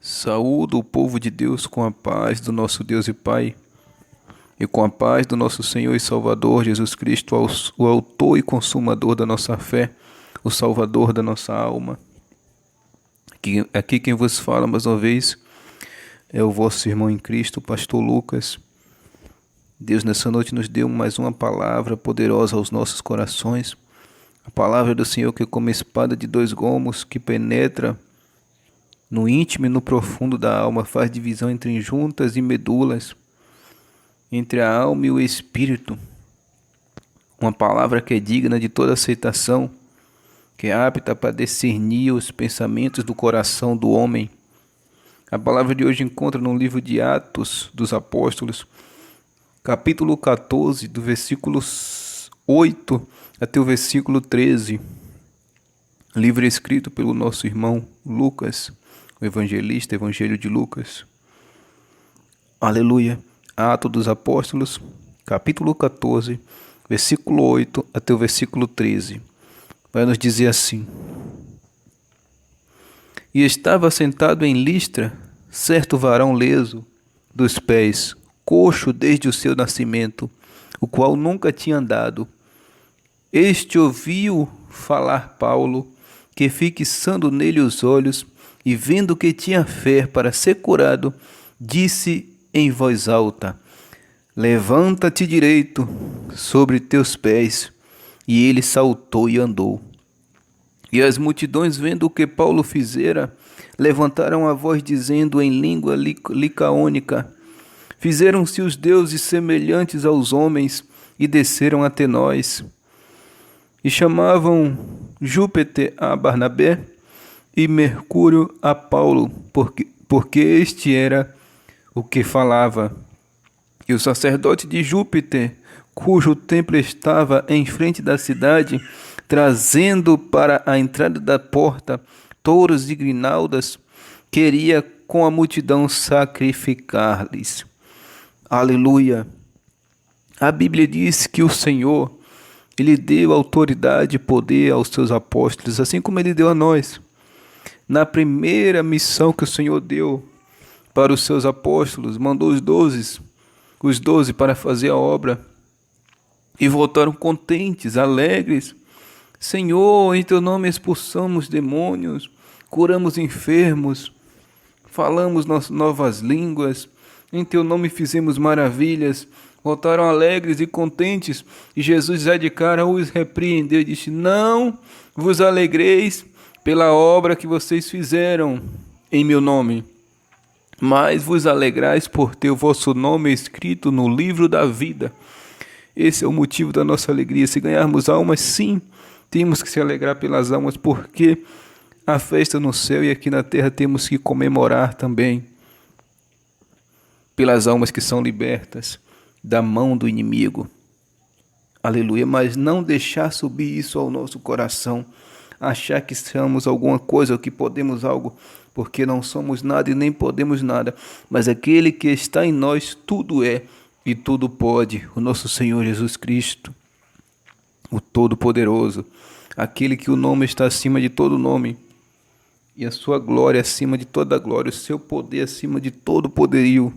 Saúdo o povo de Deus com a paz do nosso Deus e Pai e com a paz do nosso Senhor e Salvador Jesus Cristo, o autor e consumador da nossa fé, o Salvador da nossa alma. Aqui quem vos fala mais uma vez é o vosso irmão em Cristo, o pastor Lucas. Deus nessa noite nos deu mais uma palavra poderosa aos nossos corações. A palavra do Senhor que é como espada de dois gumes, que penetra no íntimo e no profundo da alma, faz divisão entre juntas e medulas, entre a alma e o espírito. Uma palavra que é digna de toda aceitação, que é apta para discernir os pensamentos do coração do homem. A palavra de hoje encontra no livro de Atos dos Apóstolos, capítulo 14, do versículo 8 até o versículo 13. Livro escrito pelo nosso irmão Lucas, o evangelista, Evangelho de Lucas. Aleluia. Atos dos Apóstolos, capítulo 14, versículo 8 até o versículo 13. Vai nos dizer assim: E estava sentado em Listra certo varão leso dos pés, coxo desde o seu nascimento, o qual nunca tinha andado. Este ouviu falar Paulo, que fixando nele os olhos, e vendo que tinha fé para ser curado, disse em voz alta: Levanta-te direito sobre teus pés. E ele saltou e andou. E as multidões, vendo o que Paulo fizera, levantaram a voz, dizendo em língua licaônica: Fizeram-se os deuses semelhantes aos homens, e desceram até nós. E chamavam Júpiter a Barnabé e Mercúrio a Paulo, porque este era o que falava. E o sacerdote de Júpiter, cujo templo estava em frente da cidade, trazendo para a entrada da porta touros e grinaldas, queria com a multidão sacrificar-lhes. Aleluia! A Bíblia diz que o Senhor, Ele deu autoridade e poder aos seus apóstolos, assim como Ele deu a nós. Na primeira missão que o Senhor deu para os seus apóstolos, mandou os 12 para fazer a obra, e voltaram contentes, alegres. Senhor, em teu nome expulsamos demônios, curamos enfermos, falamos novas línguas, em teu nome fizemos maravilhas. Voltaram alegres e contentes, e Jesus já de cara os repreendeu e disse: Não vos alegreis pela obra que vocês fizeram em meu nome, mas vos alegrais por ter o vosso nome escrito no livro da vida. Esse é o motivo da nossa alegria. Se ganharmos almas, sim, temos que se alegrar pelas almas, porque a festa no céu e aqui na terra temos que comemorar também pelas almas que são libertas da mão do inimigo. Aleluia. Mas não deixar subir isso ao nosso coração, achar que somos alguma coisa ou que podemos algo, porque não somos nada e nem podemos nada, mas aquele que está em nós tudo é e tudo pode, o nosso Senhor Jesus Cristo, o Todo-Poderoso, aquele que o nome está acima de todo nome, e a sua glória acima de toda glória, o seu poder acima de todo poderio.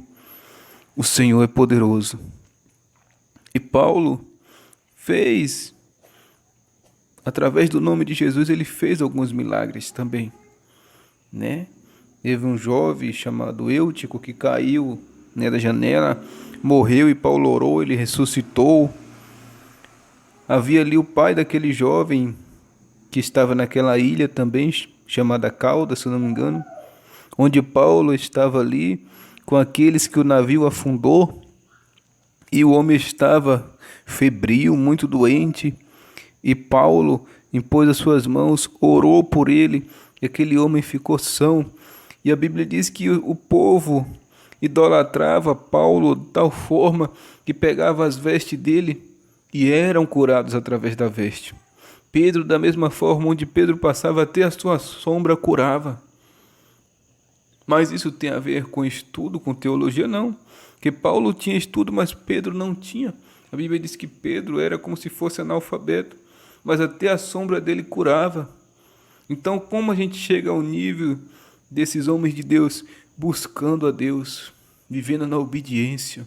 O Senhor é poderoso. E Paulo fez, através do nome de Jesus, ele fez alguns milagres também, né? Teve um jovem chamado Eutico que caiu, né, da janela, morreu, e Paulo orou, ele ressuscitou. Havia ali o pai daquele jovem que estava naquela ilha também, chamada Cauda, se não me engano, onde Paulo estava ali com aqueles que o navio afundou, e o homem estava febril, muito doente, e Paulo impôs as suas mãos, orou por ele, e aquele homem ficou são. E a Bíblia diz que o povo idolatrava Paulo de tal forma que pegava as vestes dele e eram curados através da veste. Pedro, da mesma forma, onde Pedro passava, até a sua sombra curava. Mas isso tem a ver com estudo, com teologia? Não. Que Paulo tinha estudo, mas Pedro não tinha. A Bíblia diz que Pedro era como se fosse analfabeto, mas até a sombra dele curava. Então, como a gente chega ao nível desses homens de Deus buscando a Deus, vivendo na obediência.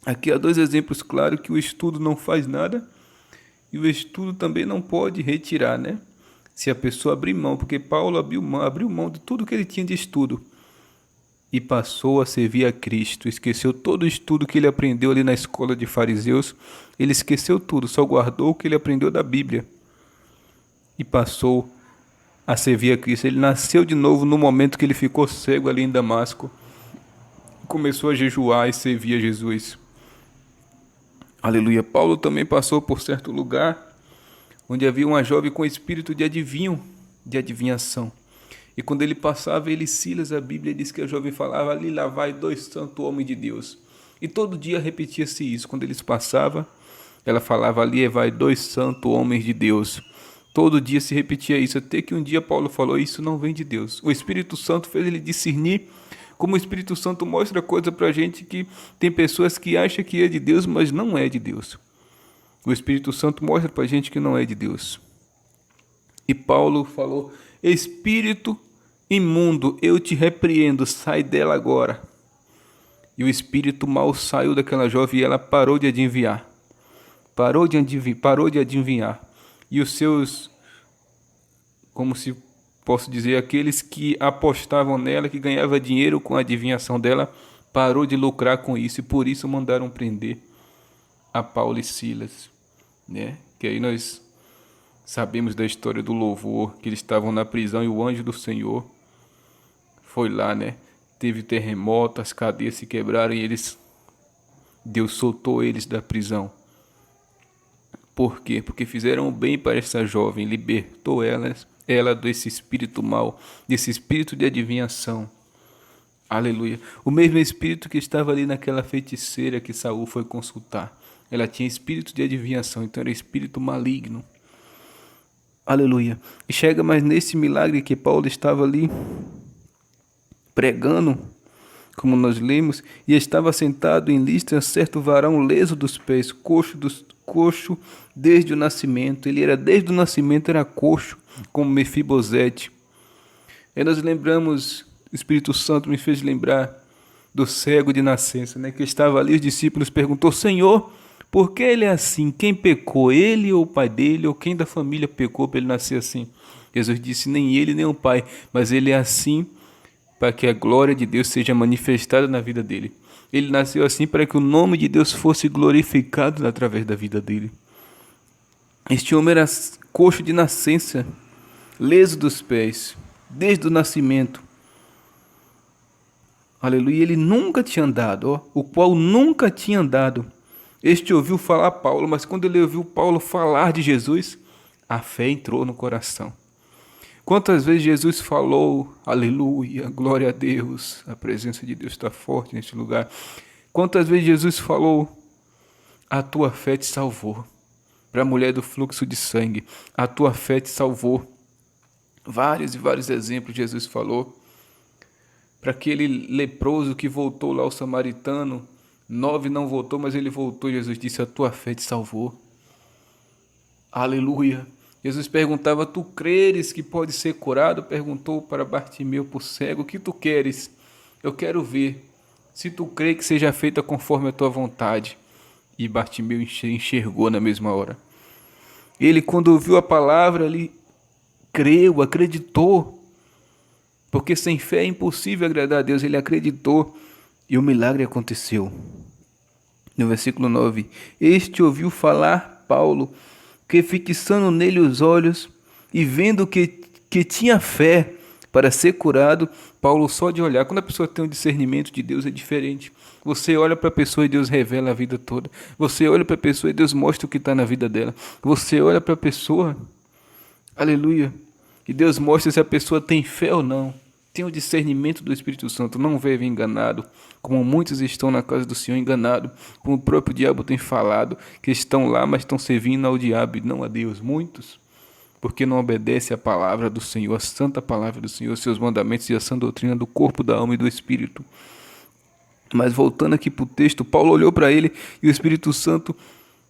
Aqui há dois exemplos claros que o estudo não faz nada e o estudo também não pode retirar, né? Se a pessoa abrir mão, porque Paulo abriu mão de tudo que ele tinha de estudo e passou a servir a Cristo, esqueceu todo o estudo que ele aprendeu ali na escola de fariseus, ele esqueceu tudo, só guardou o que ele aprendeu da Bíblia e passou a servir a Cristo. Ele nasceu de novo no momento que ele ficou cego ali em Damasco, começou a jejuar e servir a Jesus. Aleluia. Paulo também passou por certo lugar onde havia uma jovem com espírito de adivinhação. E quando ele passava, ele e Silas, a Bíblia diz que a jovem falava, ali lá vai dois santos homens de Deus. E todo dia repetia-se isso. Quando eles passavam, ela falava, ali vai dois santos homens de Deus. Todo dia se repetia isso, até que um dia Paulo falou, isso não vem de Deus. O Espírito Santo fez ele discernir, como o Espírito Santo mostra coisa pra gente que tem pessoas que acham que é de Deus, mas não é de Deus. O Espírito Santo mostra pra gente que não é de Deus. E Paulo falou, espírito imundo, eu te repreendo, sai dela agora. E o espírito mal saiu daquela jovem e ela parou de adivinhar. Parou de adivinhar. E os seus, como se posso dizer, aqueles que apostavam nela, que ganhavam dinheiro com a adivinhação dela, parou de lucrar com isso e por isso mandaram prender a Paulo e Silas, né? Que aí nós sabemos da história do louvor, que eles estavam na prisão e o anjo do Senhor foi lá, né? Teve terremoto, as cadeias se quebraram e Deus soltou eles da prisão. Por quê? Porque fizeram o bem para essa jovem, libertou ela desse espírito mal, desse espírito de adivinhação. Aleluia. O mesmo espírito que estava ali naquela feiticeira que Saul foi consultar. Ela tinha espírito de adivinhação, então era espírito maligno. Aleluia. E chega mais nesse milagre que Paulo estava ali pregando, como nós lemos, e estava sentado em Listra certo varão leso dos pés, coxo desde o nascimento. Ele era desde o nascimento, era coxo, como Mefibosete. E nós lembramos, o Espírito Santo me fez lembrar do cego de nascença, né? Que estava ali, os discípulos perguntou, Senhor, por que ele é assim? Quem pecou, ele ou o pai dele, ou quem da família pecou para ele nascer assim? Jesus disse, nem ele nem o pai, mas ele é assim para que a glória de Deus seja manifestada na vida dele. Ele nasceu assim para que o nome de Deus fosse glorificado através da vida dele. Este homem era coxo de nascença, leso dos pés, desde o nascimento. Aleluia, ele nunca tinha andado, o qual nunca tinha andado. Este ouviu falar Paulo, mas quando ele ouviu Paulo falar de Jesus, a fé entrou no coração. Quantas vezes Jesus falou, aleluia, glória a Deus, a presença de Deus está forte neste lugar. Quantas vezes Jesus falou, a tua fé te salvou. Para a mulher do fluxo de sangue, a tua fé te salvou. Vários e vários exemplos Jesus falou. Para aquele leproso que voltou lá, o samaritano, 9 não voltou, mas ele voltou. Jesus disse, a tua fé te salvou. Aleluia. Jesus perguntava, tu creres que pode ser curado? Perguntou para Bartimeu, por cego, o que tu queres? Eu quero ver. Se tu crê que seja feita conforme a tua vontade. E Bartimeu enxergou na mesma hora. Ele, quando ouviu a palavra, ele creu, acreditou. Porque sem fé é impossível agradar a Deus. Ele acreditou e o milagre aconteceu. No versículo 9, este ouviu falar Paulo, que fixando nele os olhos e vendo que tinha fé para ser curado, Paulo só de olhar, quando a pessoa tem um discernimento de Deus é diferente. Você olha para a pessoa e Deus revela a vida toda. Você olha para a pessoa e Deus mostra o que está na vida dela. Você olha para a pessoa, aleluia, e Deus mostra se a pessoa tem fé ou não. Tem o discernimento do Espírito Santo, não vive enganado, como muitos estão na casa do Senhor enganados, como o próprio diabo tem falado, que estão lá, mas estão servindo ao diabo e não a Deus. Muitos, porque não obedecem à palavra do Senhor, a santa palavra do Senhor, seus mandamentos e a sã doutrina do corpo, da alma e do Espírito. Mas voltando aqui para o texto, Paulo olhou para ele e o Espírito Santo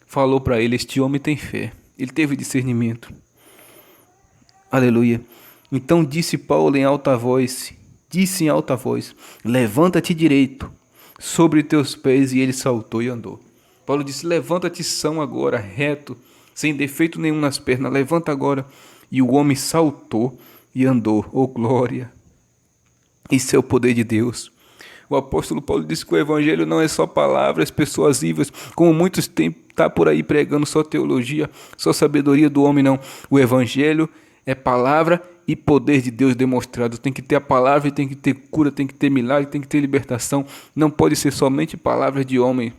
falou para ele, este homem tem fé, ele teve discernimento. Aleluia. Então disse Paulo em alta voz, levanta-te direito sobre teus pés, e ele saltou e andou. Paulo disse, levanta-te são agora, reto, sem defeito nenhum nas pernas, levanta agora. E o homem saltou e andou. Oh glória! Isso é o poder de Deus. O apóstolo Paulo disse que o evangelho não é só palavras persuasivas, como muitos têm, tá por aí pregando só teologia, só sabedoria do homem, não. O evangelho é palavra e poder de Deus demonstrado. Tem que ter a palavra e tem que ter cura, tem que ter milagre, tem que ter libertação. Não pode ser somente palavras de homem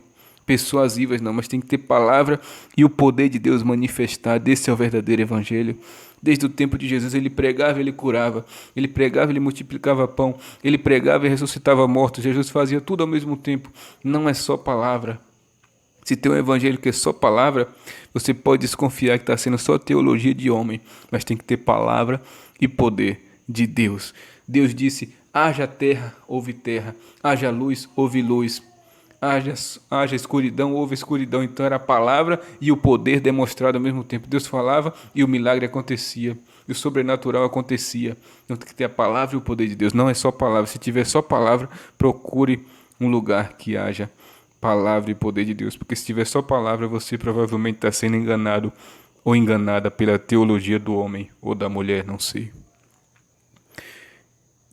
persuasivas, não, mas tem que ter palavra e o poder de Deus manifestado. Esse é o verdadeiro evangelho. Desde o tempo de Jesus, ele pregava, ele curava, ele pregava, ele multiplicava pão, ele pregava e ressuscitava mortos. Jesus fazia tudo ao mesmo tempo. Não é só palavra. Se tem um evangelho que é só palavra, você pode desconfiar que está sendo só teologia de homem, mas tem que ter palavra e poder de Deus. Deus disse, haja terra, houve terra, haja luz, houve luz. Haja escuridão, houve escuridão. Então era a palavra e o poder demonstrado ao mesmo tempo. Deus falava e o milagre acontecia, e o sobrenatural acontecia. Então tem que ter a palavra e o poder de Deus. Não é só palavra. Se tiver só palavra, procure um lugar que haja palavra e poder de Deus, porque se tiver só palavra, você provavelmente está sendo enganado ou enganada pela teologia do homem ou da mulher, não sei.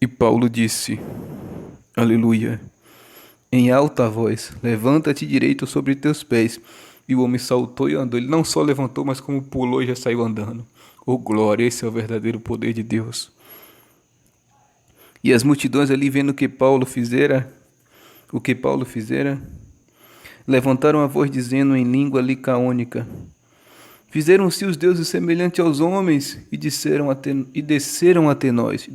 E Paulo disse, aleluia, em alta voz, levanta-te direito sobre teus pés. E o homem saltou e andou. Ele não só levantou, mas como pulou e já saiu andando. Oh glória, esse é o verdadeiro poder de Deus. E as multidões ali vendo o que Paulo fizera, levantaram a voz dizendo em língua licaônica, fizeram-se os deuses semelhantes aos homens, e desceram até nós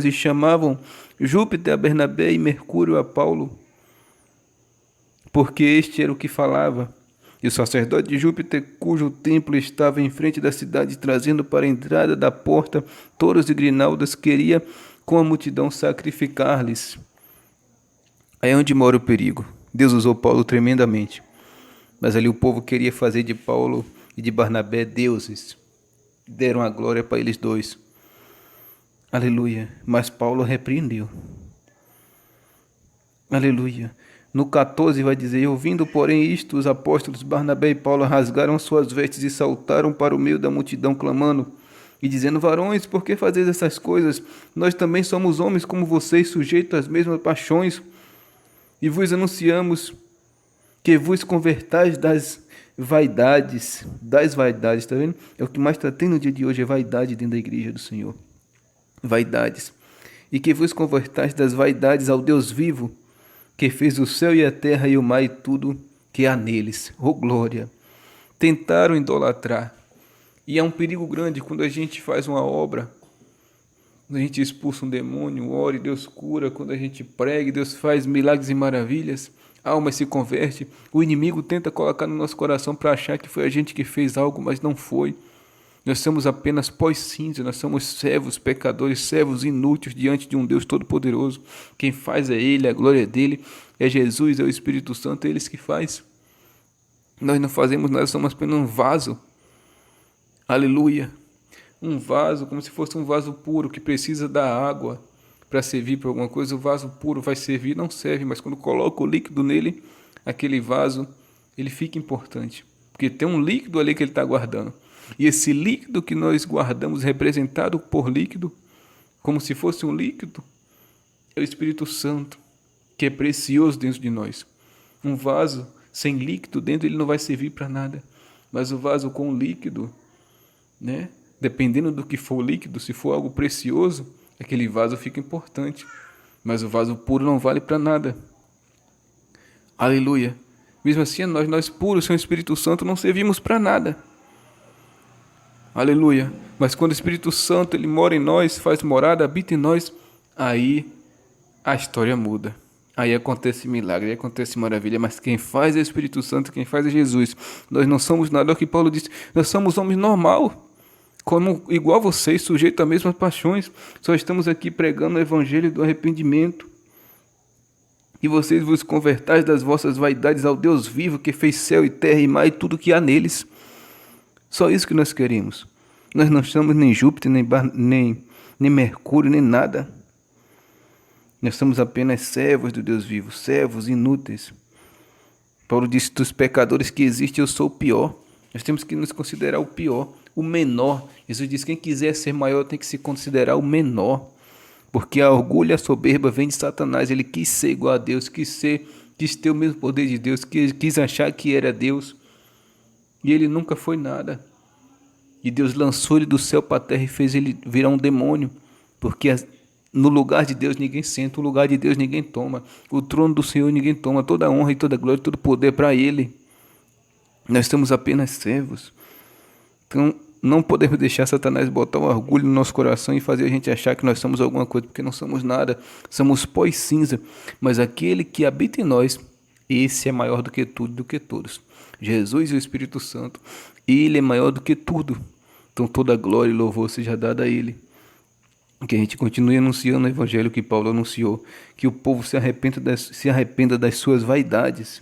e chamavam Júpiter a Bernabé e Mercúrio a Paulo, porque este era o que falava. E o sacerdote de Júpiter, cujo templo estava em frente da cidade, trazendo para a entrada da porta touros e grinaldas, queria com a multidão sacrificar-lhes. Aí é onde mora o perigo. Deus usou Paulo tremendamente, mas ali o povo queria fazer de Paulo e de Barnabé deuses. Deram a glória para eles dois. Aleluia. Mas Paulo repreendeu. Aleluia. No 14 vai dizer, ouvindo porém isto, os apóstolos Barnabé e Paulo rasgaram suas vestes e saltaram para o meio da multidão, clamando e dizendo, varões, por que fazeis essas coisas? Nós também somos homens como vocês, sujeitos às mesmas paixões, e vos anunciamos que vos convertais das vaidades, tá vendo? É o que mais está tendo no dia de hoje, é vaidade dentro da igreja do Senhor. Vaidades. E que vos convertais das vaidades ao Deus vivo, que fez o céu e a terra e o mar e tudo que há neles. Oh glória! Tentaram idolatrar. E é um perigo grande quando a gente faz uma obra, quando a gente expulsa um demônio, ora e Deus cura, quando a gente prega, Deus faz milagres e maravilhas, a alma se converte. O inimigo tenta colocar no nosso coração para achar que foi a gente que fez algo, mas não foi. Nós somos apenas pós-cinza, nós somos servos, pecadores, servos inúteis diante de um Deus Todo-Poderoso. Quem faz é Ele, a glória é dEle, é Jesus, é o Espírito Santo, é eles que faz. Nós não fazemos nada, somos apenas um vaso. Aleluia. Um vaso, como se fosse um vaso puro que precisa da água para servir para alguma coisa. O vaso puro vai servir, não serve, mas quando coloca o líquido nele, aquele vaso, ele fica importante, porque tem um líquido ali que ele está guardando. E esse líquido que nós guardamos, representado por líquido, como se fosse um líquido, é o Espírito Santo, que é precioso dentro de nós. Um vaso sem líquido dentro, ele não vai servir para nada, mas o vaso com líquido, né? Dependendo do que for líquido, se for algo precioso, aquele vaso fica importante. Mas o vaso puro não vale para nada. Aleluia. Mesmo assim, nós puros, sem o Espírito Santo, não servimos para nada. Aleluia. Mas quando o Espírito Santo ele mora em nós, faz morada, habita em nós, aí a história muda. Aí acontece milagre, aí acontece maravilha. Mas quem faz é o Espírito Santo, quem faz é Jesus. Nós não somos nada, é o que Paulo disse. Nós somos homens normal, como igual vocês, sujeitos às mesmas paixões. Só estamos aqui pregando o evangelho do arrependimento. E vocês vos convertais das vossas vaidades ao Deus vivo, que fez céu e terra e mar e tudo que há neles. Só isso que nós queremos. Nós não estamos nem Júpiter, nem Mercúrio, nem nada. Nós somos apenas servos do Deus vivo, servos inúteis. Paulo disse: dos pecadores que existem, eu sou o pior. Nós temos que nos considerar o pior, o menor. Jesus diz: quem quiser ser maior tem que se considerar o menor. Porque a orgulho e a soberba vem de Satanás. Ele quis ser igual a Deus, quis ter o mesmo poder de Deus, quis achar que era Deus. E ele nunca foi nada. E Deus lançou ele do céu para a terra e fez ele virar um demônio. Porque no lugar de Deus ninguém senta, o lugar de Deus ninguém toma. O trono do Senhor ninguém toma. Toda a honra e toda a glória e todo o poder para Ele. Nós somos apenas servos. Então, não podemos deixar Satanás botar um orgulho no nosso coração e fazer a gente achar que nós somos alguma coisa, porque não somos nada. Somos pó e cinza. Mas aquele que habita em nós, esse é maior do que tudo, do que todos. Jesus e o Espírito Santo, Ele é maior do que tudo. Então toda glória e louvor seja dada a Ele. Que a gente continue anunciando o Evangelho que Paulo anunciou. Que o povo se arrependa das suas vaidades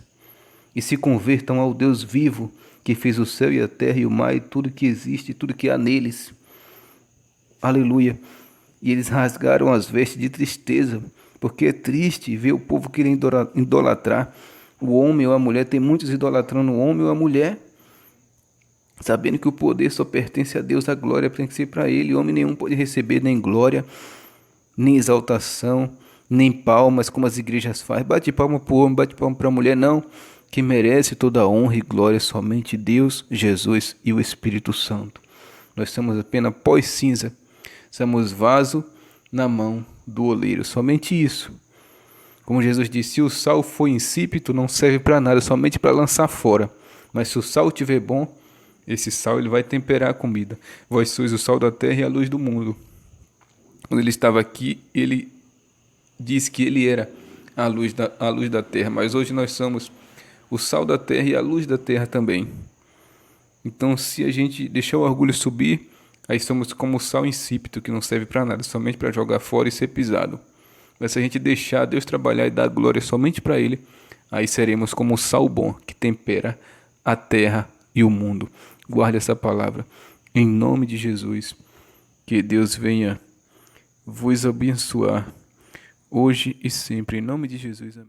e se convertam ao Deus vivo, que fez o céu e a terra e o mar e tudo que existe, tudo que há neles. Aleluia. E eles rasgaram as vestes de tristeza, porque é triste ver o povo querer idolatrar o homem ou a mulher. Tem muitos idolatrando o homem ou a mulher, sabendo que o poder só pertence a Deus, a glória tem que ser para Ele. Homem nenhum pode receber nem glória, nem exaltação, nem palmas, como as igrejas fazem. Bate palma para o homem, bate palma para a mulher, não. Que merece toda a honra e glória somente Deus, Jesus e o Espírito Santo. Nós somos apenas pó e cinza, somos vaso na mão do oleiro, somente isso. Como Jesus disse: se o sal for insípido, não serve para nada, somente para lançar fora. Mas se o sal estiver bom, esse sal ele vai temperar a comida. Vós sois o sal da terra e a luz do mundo. Quando ele estava aqui, ele disse que ele era a luz da terra, mas hoje nós somos o sal da terra e a luz da terra também. Então, se a gente deixar o orgulho subir, aí somos como o sal insípido, que não serve para nada, somente para jogar fora e ser pisado. Mas se a gente deixar Deus trabalhar e dar glória somente para Ele, aí seremos como o sal bom, que tempera a terra e o mundo. Guarde essa palavra, em nome de Jesus. Que Deus venha vos abençoar, hoje e sempre, em nome de Jesus. Amém.